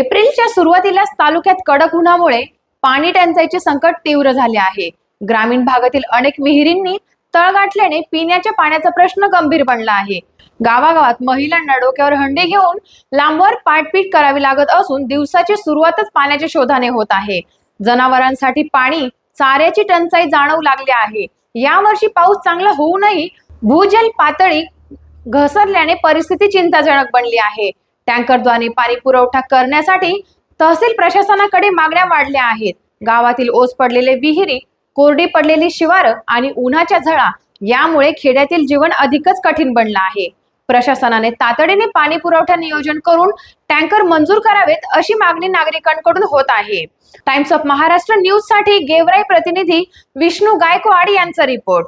एप्रिलच्या सुरुवातीलाच तालुक्यात कडक उन्हामुळे पाणी टंचाईचे संकट तीव्र झाले आहे। ग्रामीण भागातील अनेक विहिरींनी तळ गाठल्याने पिण्याच्या पाण्याचा प्रश्न गंभीर बनला आहे। गावागावात महिलांना डोक्यावर हंडी घेऊन लांबवर पाठपीट करावी लागत असून दिवसाची सुरुवातच पाण्याच्या शोधाने होत आहे। जनावरांसाठी पाणी, चाऱ्याची टंचाई जाणवू लागली आहे। यावर्षी पाऊस चांगला होऊनही भूजल पातळी घसरल्याने परिस्थिती चिंताजनक बनली आहे। टँकरद्वारे पाणी पुरवठा करण्यासाठी तहसील प्रशासनाकडे मागण्या वाढल्या आहेत। गावातील ओस पडलेले विहिरी, कोरडी पडलेली शिवारं आणि उन्हाच्या झळा यामुळे खेड्यातील जीवन अधिकच कठीण बनलं आहे। प्रशासनाने तातडीने पाणी पुरवठा नियोजन करून टँकर मंजूर करावेत अशी मागणी नागरिकांकडून होत आहे। टाइम्स ऑफ महाराष्ट्र न्यूज साठी गेवराई प्रतिनिधी विष्णू गायकवाड यांचा रिपोर्ट।